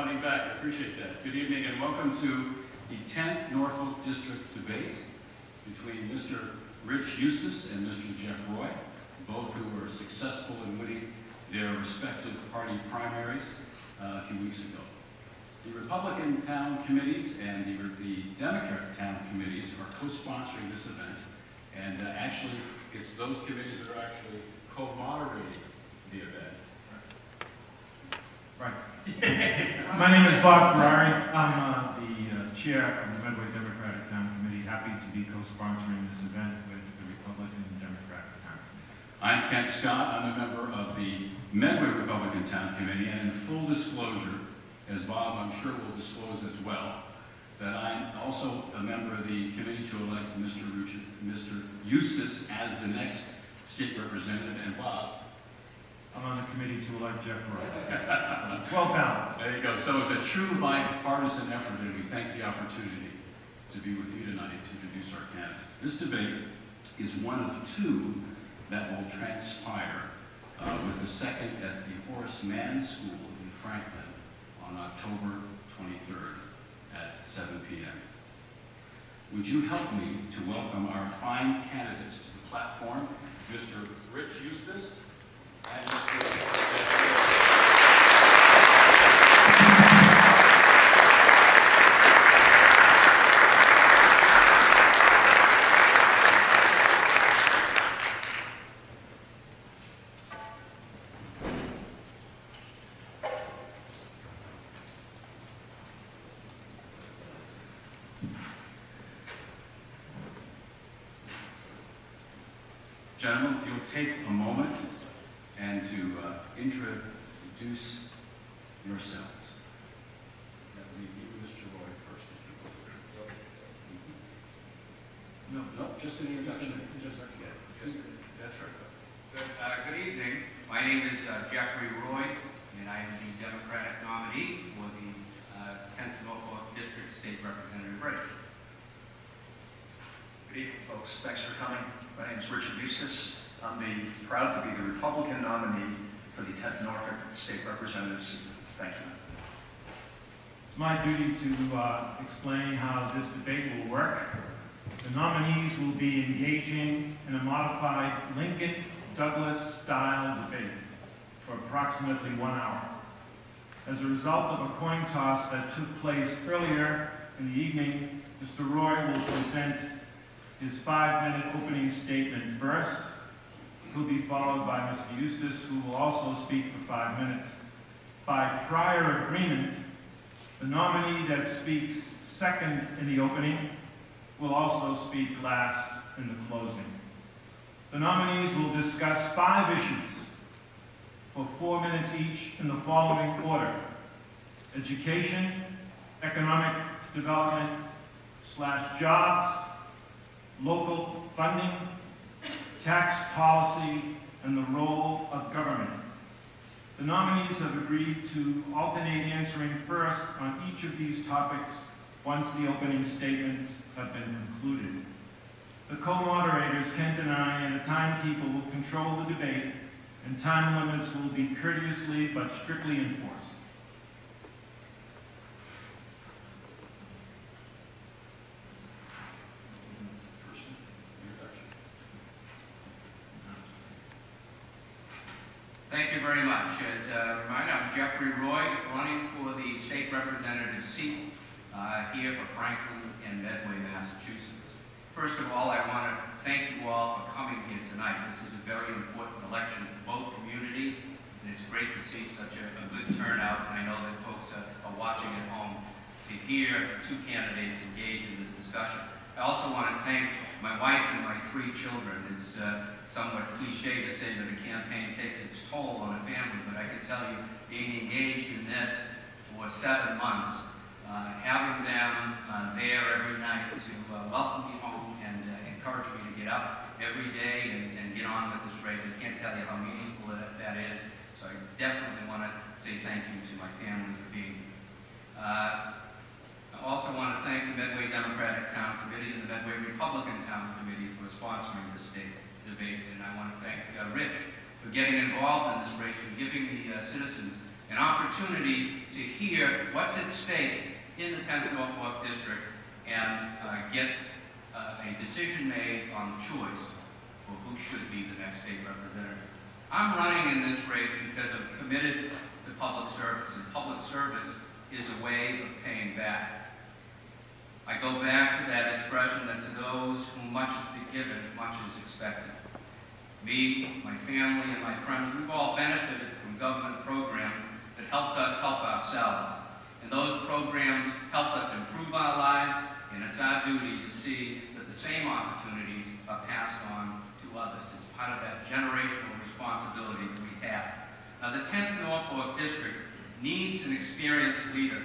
responding back. I appreciate that. Good evening and welcome to the 10th Norfolk District debate between Mr. Rich Eustis and Mr. Jeff Roy, both who were successful in winning their respective party primaries a few weeks ago. The Republican town committees and the Democrat town committees are co-sponsoring this event, and actually it's those committees that are actually co-moderating the event. Right. My name is Bob Ferrari. I'm the chair of the Medway Democratic Town Committee. Happy to be co-sponsoring this event with the Republican and Democratic Town Committee. I'm Kent Scott. I'm a member of the Medway Republican Town Committee, and in full disclosure, as Bob I'm sure will disclose as well, that I'm also a member of the committee to elect Mr. Eustis as the next state representative, and Bob, I'm on the committee to elect Jeff Roy. 12 pounds. There you go. So it's a true bipartisan effort, and we thank the opportunity to be with you tonight to introduce our candidates. This debate is one of two that will transpire with the second at the Horace Mann School in Franklin on October 23rd at 7 p.m. Would you help me to welcome our fine candidates to the platform, Mr. Rich Eustis and Mr. Gentlemen, if you'll take a moment and to introduce yourselves. That would be Mr. Roy first, if you will. No, just an introduction. That's right. Good evening. My name is Jeffrey Roy, and I am the Democratic nominee for the 10th Norfolk District State Representative race. Good evening, folks. Thanks for coming. My name is Richard Eustis. I'm proud to be the Republican nominee for the 10th Norfolk State Representative seat. Thank you. It's my duty to explain how this debate will work. The nominees will be engaging in a modified Lincoln-Douglas-style debate for approximately 1 hour. As a result of a coin toss that took place earlier in the evening, Mr. Roy will present his 5-minute opening statement first. He'll be followed by Mr. Eustis, who will also speak for 5 minutes. By prior agreement, the nominee that speaks second in the opening will also speak last in the closing. The nominees will discuss 5 issues for 4 minutes each in the following order: education, economic development / jobs, local funding, tax policy, and the role of government. The nominees have agreed to alternate answering first on each of these topics once the opening statements have been concluded. The co-moderators, Kent and I, and the timekeeper will control the debate, and time limits will be courteously but strictly enforced. Thank you very much. As a reminder, I'm Jeffrey Roy, running for the state representative seat here for Franklin and Medway, Massachusetts. First of all, I want to thank you all for coming here tonight. This is a very important election for both communities, and it's great to see such a good turnout. And I know that folks are watching at home to hear 2 candidates engage in this discussion. I also want to thank my wife and my 3 children. It's somewhat cliche to say that a campaign takes its toll on a family, but I can tell you, being engaged in this for 7 months, having them there every night to welcome me home and encourage me to get up every day and get on with this race, I can't tell you how meaningful that is. So I definitely want to say thank you to my family for being here. I also want to thank the Medway Democratic Town Committee and the Medway Republican Town Committee for sponsoring this debate, and I want to thank Rich for getting involved in this race and giving the citizens an opportunity to hear what's at stake in the 10th Norfolk District and get a decision made on the choice for who should be the next state representative. I'm running in this race because I'm committed to public service, and public service is a way of paying back. I go back to that expression that to those whom much is been given, much is expected. Me, my family, and my friends, we've all benefited from government programs that helped us help ourselves. And those programs helped us improve our lives, and it's our duty to see that the same opportunities are passed on to others. It's part of that generational responsibility that we have. Now, the 10th Norfolk District needs an experienced leader,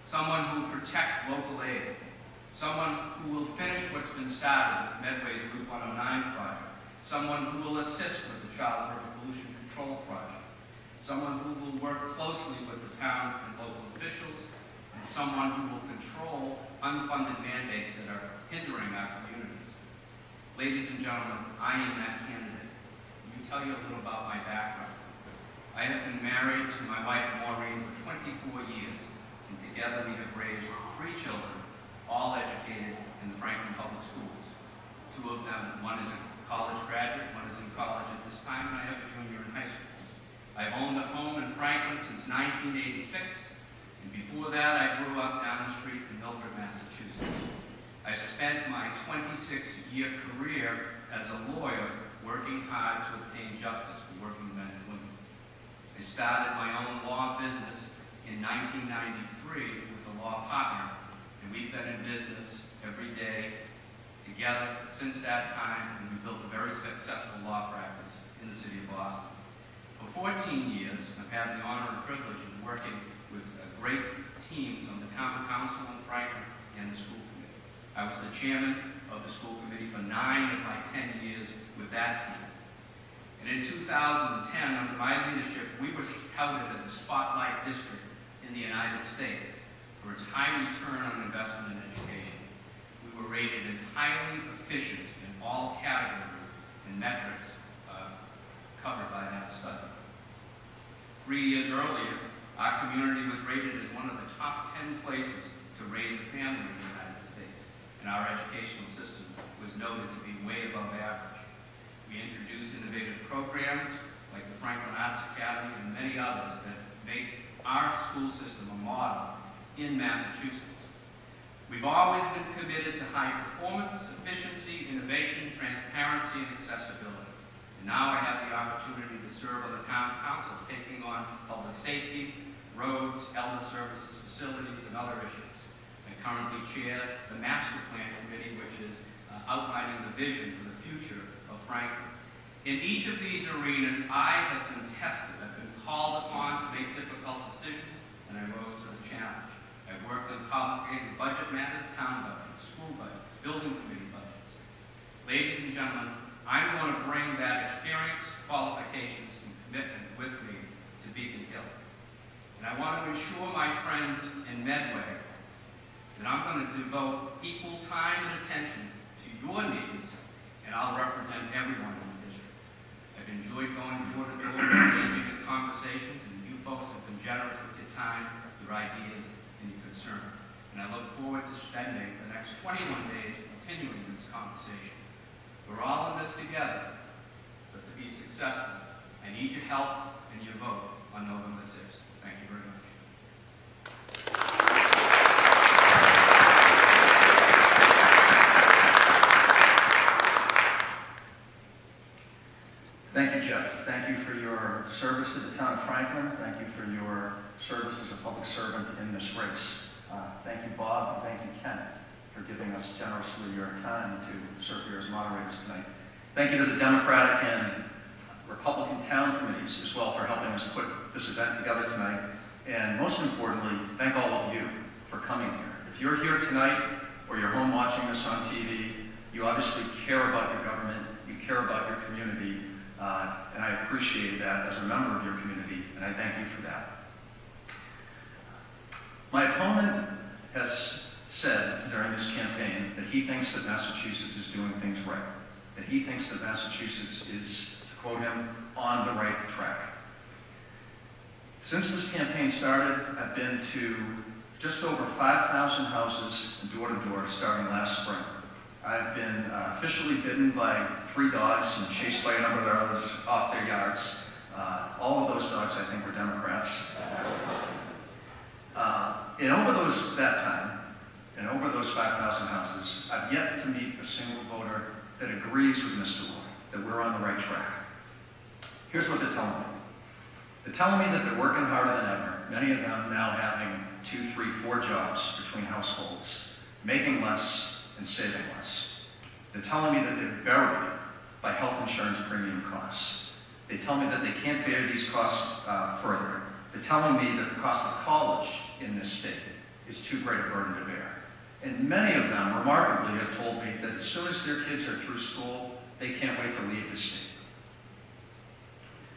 someone who will protect local aid, someone who will finish what's been started with Medway's Route 109 project, someone who will assist with the Child Birth Pollution Control project, someone who will work closely with the town and local officials, and someone who will control unfunded mandates that are hindering our communities. Ladies and gentlemen, I am that candidate. Let me tell you a little about my background. I have been married to my wife Maureen for 24 years, and together we have raised 3 children, all educated in the Franklin Public Schools. 2 of them, one is a college graduate, one is in college at this time, and I have a junior in high school. I've owned a home in Franklin since 1986, and before that I grew up down the street in Milford, Massachusetts. I spent my 26-year career as a lawyer working hard to obtain justice for working men and women. I started my own law business in 1993 with a law partner, and we've been in business every day together since that time, and we built a very successful law practice in the city of Boston. For 14 years, I've had the honor and privilege of working with great teams on the town council in Franklin and the school committee. I was the chairman of the school committee for 9 of my 10 years with that team. And in 2010, under my leadership, we were touted as a spotlight district in the United States for its high return on investment in education. We were rated as highly efficient in all categories and metrics covered by that study. 3 years earlier, our community was rated as one of the top 10 places to raise a family in the United States, and our educational system was noted to be way above average. We introduced innovative programs like the Franklin Arts Academy and many others that make our school system a model in Massachusetts. We've always been committed to high performance, efficiency, innovation, transparency, and accessibility. And now I have the opportunity to serve on the town council, taking on public safety, roads, elder services, facilities, and other issues. I currently chair the master plan committee, which is outlining the vision for the future of Franklin. In each of these arenas, I have been tested. I've been called upon to make difficult decisions, and I rose to the challenge. I've worked on complicated budget matters, town budgets, school budgets, building committee budgets. Ladies and gentlemen, I'm going to bring that experience, qualifications, and commitment with me to Beacon Hill. And I want to assure my friends in Medway that I'm going to devote equal time and attention to your needs, and I'll represent everyone in the district. I've enjoyed going door to door, engaging in conversations, and you folks have been generous with your time, your ideas, and your concerns. And I look forward to spending the next 21 days continuing this conversation. We're all in this together, but to be successful, I need your help and your vote on November 6th. Thank you very much. Thank you, Jeff. Thank you for your service to the town of Franklin. Thank you for your service as a public servant in this race. Thank you, Bob, and thank you, Ken, for giving us generously your time to serve here as moderators tonight. Thank you to the Democratic and Republican town committees as well for helping us put this event together tonight. And most importantly, thank all of you for coming here. If you're here tonight or you're home watching this on TV, you obviously care about your government, you care about your community, and I appreciate that as a member of your community, and I thank you for that. My opponent has said during this campaign that he thinks that Massachusetts is doing things right, that he thinks that Massachusetts is, to quote him, on the right track. Since this campaign started, I've been to just over 5,000 houses and door-to-door starting last spring. I've been officially bitten by 3 dogs and chased by a number of others off their yards. All of those dogs, I think, were Democrats. And over that time, and over those 5,000 houses, I've yet to meet a single voter that agrees with Mr. Roy, that we're on the right track. Here's what they're telling me. They're telling me that they're working harder than ever, many of them now having 2, 3, 4 jobs between households, making less and saving less. They're telling me that they're buried by health insurance premium costs. They tell me that they can't bear these costs further. They're telling me that the cost of college in this state is too great a burden to bear. And many of them, remarkably, have told me that as soon as their kids are through school, they can't wait to leave the state.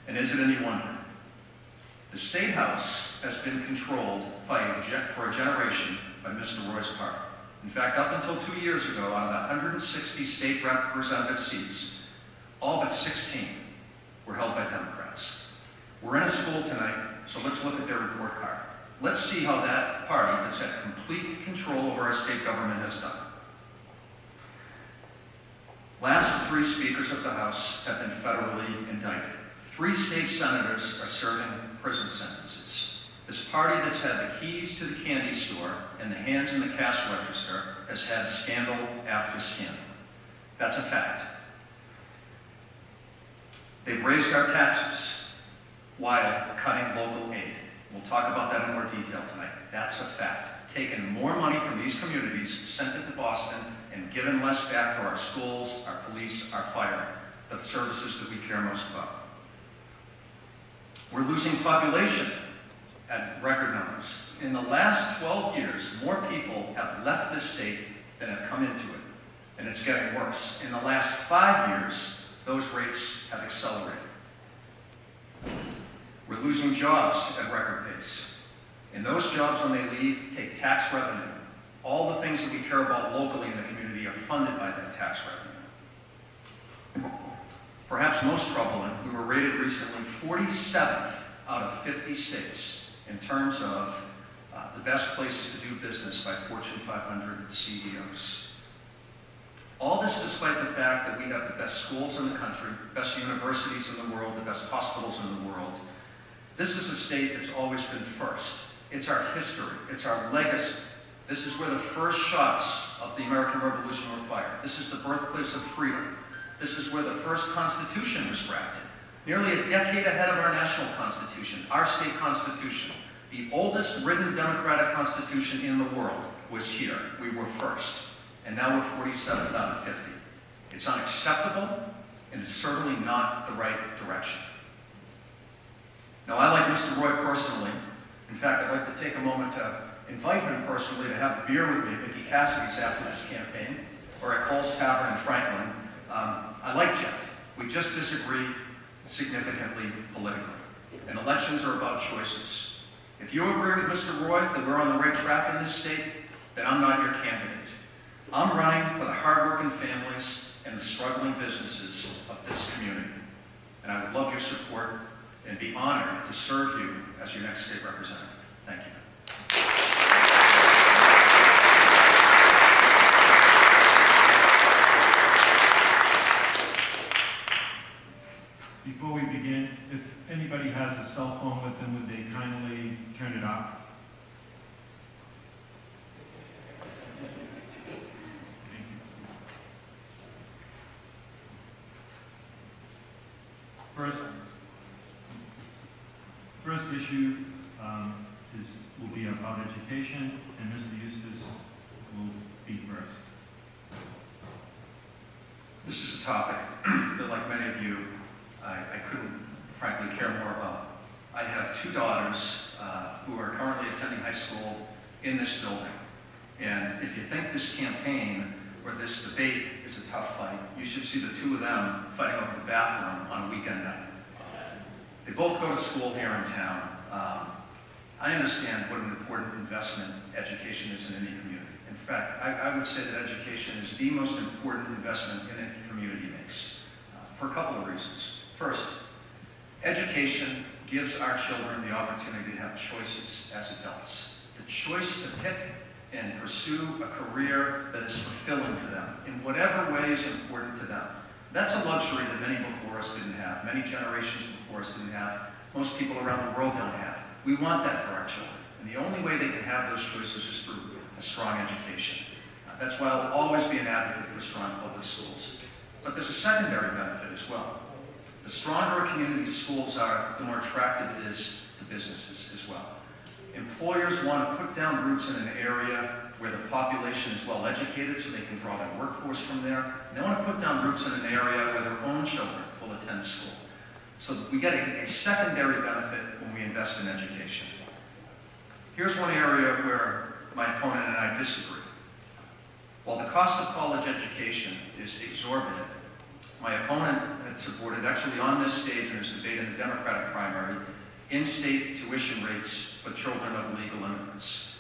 And is it any wonder? The State House has been controlled for a generation by Mr. Roy's party. In fact, up until 2 years ago, out of the 160 state representative seats, all but 16 were held by Democrats. We're in a school tonight, so let's look at their report card. Let's see how that party that's had complete control over our state government has done. Last 3 speakers of the House have been federally indicted. 3 state senators are serving prison sentences. This party that's had the keys to the candy store and the hands in the cash register has had scandal after scandal. That's a fact. They've raised our taxes while cutting local aid. We'll talk about that in more detail tonight. That's a fact. Taken more money from these communities, sent it to Boston, and given less back for our schools, our police, our fire, the services that we care most about. We're losing population at record numbers. In the last 12 years, more people have left this state than have come into it, and it's getting worse. In the last 5 years, those rates have accelerated. We're losing jobs at record pace. And those jobs, when they leave, take tax revenue. All the things that we care about locally in the community are funded by that tax revenue. Perhaps most troubling, we were rated recently 47th out of 50 states in terms of the best places to do business by Fortune 500 CEOs. All this despite the fact that we have the best schools in the country, best universities in the world, the best hospitals in the world. This is a state that's always been first. It's our history. It's our legacy. This is where the first shots of the American Revolution were fired. This is the birthplace of freedom. This is where the first Constitution was drafted. Nearly a decade ahead of our national Constitution, our state Constitution. The oldest written democratic Constitution in the world was here. We were first. And now we're 47th out of 50. It's unacceptable, and it's certainly not the right direction. Now, I like Mr. Roy personally. In fact, I'd like to take a moment to invite him personally to have a beer with me at Vicky Cassidy's after this campaign, or at Cole's Tavern in Franklin. I like Jeff. We just disagree significantly politically. And elections are about choices. If you agree with Mr. Roy that we're on the right track in this state, then I'm not your candidate. I'm running for the hardworking families and the struggling businesses of this community. And I would love your support and be honored to serve you as your next state representative. Thank you. Before we begin, if anybody has a cell phone with them, would they kindly turn it off? Thank you. First issue will be about education, and Mr. Eustis will be first. This is a topic that, like many of you, I couldn't, frankly, care more about. I have 2 daughters who are currently attending high school in this building. And if you think this campaign or this debate is a tough fight, you should see the 2 of them fighting over the bathroom on a weekend night. They both go to school here in town. I understand what an important investment education is in any community. In fact, I would say that education is the most important investment in any community makes, for a couple of reasons. First, education gives our children the opportunity to have choices as adults. The choice to pick and pursue a career that is fulfilling to them in whatever way is important to them. That's a luxury that many before us didn't have, many generations before us didn't have, most people around the world don't have. We want that for our children. And the only way they can have those choices is through a strong education. That's why I'll always be an advocate for strong public schools. But there's a secondary benefit as well. The stronger a community's schools are, the more attractive it is to businesses as well. Employers want to put down roots in an area where the population is well educated so they can draw their workforce from there. And they want to put down roots in an area where their own children will attend school. So we get a secondary benefit when we invest in education. Here's one area where my opponent and I disagree. While the cost of college education is exorbitant, my opponent had supported, actually on this stage in his debate in the Democratic primary, in-state tuition rates for children of legal immigrants.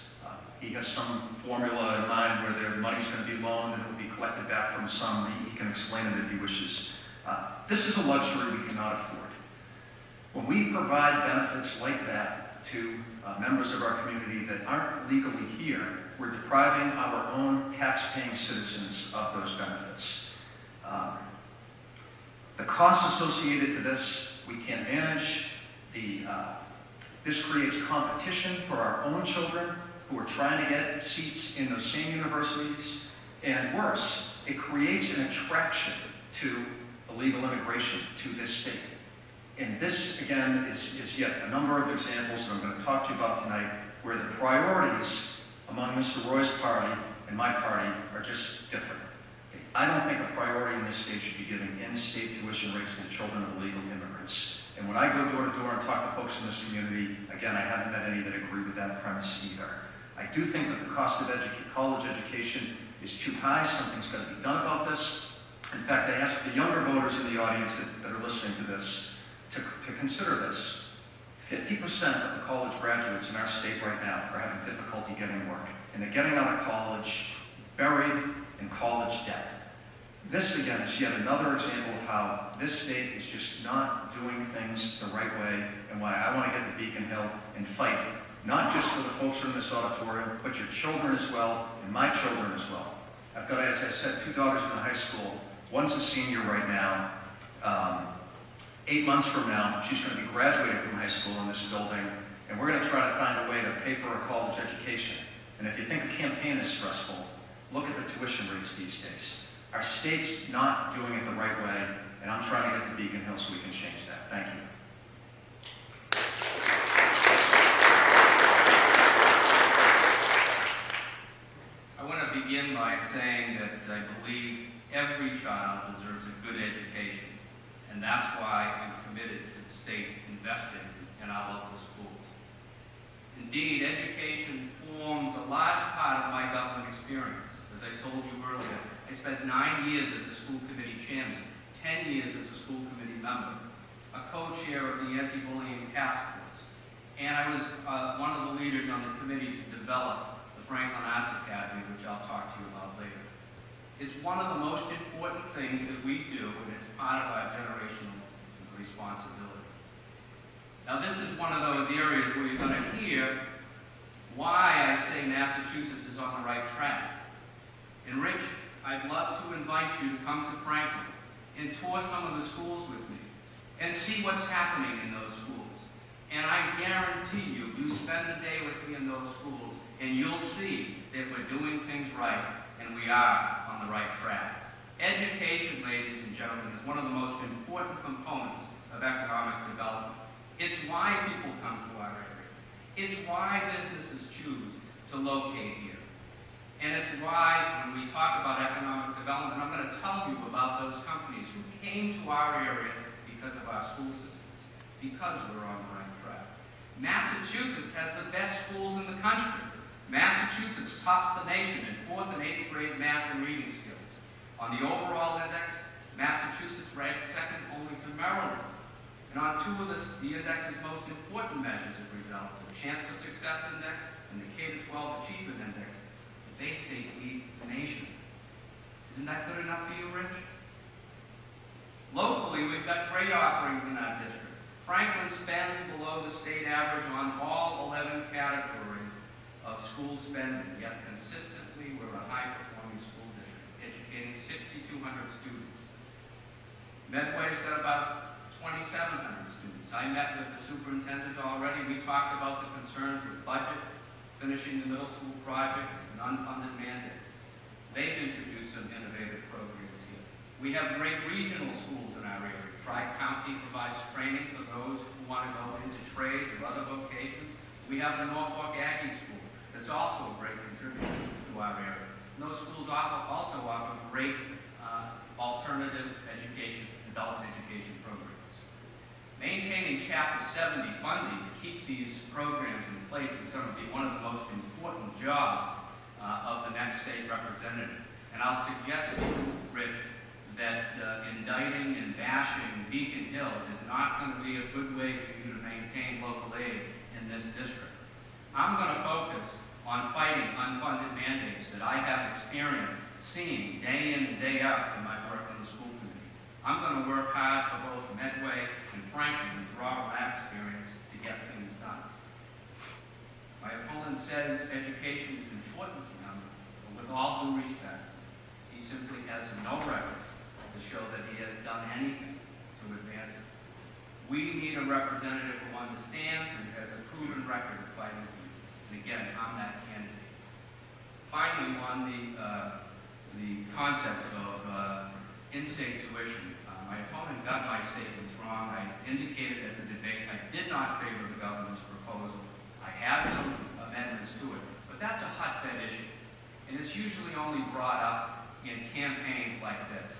He has some formula in mind where their money's going to be loaned and it will be collected back from some. He can explain it if he wishes. This is a luxury we cannot afford. When we provide benefits like that to members of our community that aren't legally here, we're depriving our own tax-paying citizens of those benefits. The costs associated to this, we can't manage. This creates competition for our own children who are trying to get seats in those same universities. And worse, it creates an attraction to illegal immigration to this state. And this, again, is yet a number of examples that I'm going to talk to you about tonight where the priorities among Mr. Roy's party and my party are just different. I don't think a priority in this state should be giving in-state tuition rates to the children of illegal immigrants. And when I go door to door and talk to folks in this community, again, I haven't met any that agree with that premise either. I do think that the cost of college education is too high. Something's got to be done about this. In fact, I ask the younger voters in the audience that are listening to this to consider this. 50% of the college graduates in our state right now are having difficulty getting work. And they're getting out of college buried in college debt. This, again, is yet another example of how this state is just not doing things the right way and why I want to get to Beacon Hill and fight, not just for the folks in this auditorium, but your children as well and my children as well. I've got, as I said, 2 daughters in high school. One's a senior right now. 8 months from now, she's going to be graduating from high school in this building, and we're going to try to find a way to pay for her college education. And if you think a campaign is stressful, look at the tuition rates these days. Our state's not doing it the right way, and I'm trying to get to Beacon Hill so we can change that. Thank you. I want to begin by saying that I believe every child deserves a good education, and that's why I'm committed to the state investing in our local schools. Indeed, education forms a large part of my government experience. As I told you earlier, I spent 9 years as a school committee chairman, 10 years as a school committee member, a co-chair of the anti-bullying task force, and I was one of the leaders on the committee to develop the Franklin Arts Academy, which I'll talk to you about later. It's one of the most important things that we do, and it's part of our generational responsibility. Now, this is one of those areas where you're going to hear why I say Massachusetts is on the right track. And Rich, I'd love to invite you to come to Franklin and tour some of the schools with me and see what's happening in those schools. And I guarantee you, you spend a day with me in those schools and you'll see that we're doing things right and we are on the right track. Education, ladies and gentlemen, is one of the most important components of economic development. It's why people come to our area. It's why businesses choose to locate here. And it's why, when we talk about economic development, I'm going to tell you about those companies who came to our area because of our school systems, because we're on the right track. Massachusetts has the best schools in the country. Massachusetts tops the nation in 4th and 8th grade math and reading skills. On the overall index, Massachusetts ranks second only to Maryland. And on 2 of the index's most important measures of results, the Chance for Success Index and the K-12 Achievement Index, the Bay State leads the nation. Isn't that good enough for you, Rich? Locally, we've got great offerings in our district. Franklin spends below the state average on all 11 categories of school spending, yet consistently we're a high-performing school district, educating 6,200 students. Medway's got about 2,700 students. I met with the superintendent already. We talked about the concerns with budget, finishing the middle school project, and unfunded mandates. They've introduced some innovative programs here. We have great regional schools in our area. Tri-County provides training for those who want to go into trades or other vocations. We have the Norfolk Aggie School that's also a great contributor to our area. And those schools also offer great alternative education, adult education programs. Maintaining Chapter 70 funding to keep these programs in place is going to be one of the most important jobs of the next state representative. And I'll suggest to you, Rich, that indicting and bashing Beacon Hill is not going to be a good way for you to maintain local aid in this district. I'm going to focus on fighting unfunded mandates that I have experience seeing day in and day out in my work in the school committee. I'm going to work hard for both Medway and Franklin and draw on that experience to get things done. My opponent says education is important to him, but with all due respect, he simply has no record to show that he has done anything to advance it. We need a representative who understands and has a proven record of fighting for you. And again, I'm that candidate. Finally, on the concept of in-state tuition, my opponent got my statements wrong. I indicated at the debate I did not favor the governor's proposal. I had some amendments to it, but that's a hotbed issue. And it's usually only brought up in campaigns like this.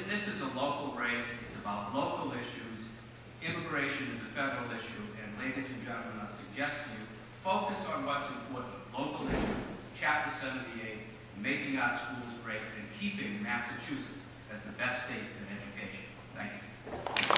This is a local race. It's about local issues. Immigration is a federal issue. And ladies and gentlemen, I suggest to you, focus on what's important. Local issues, Chapter 78, making our schools great, and keeping Massachusetts as the best state in education. Thank you.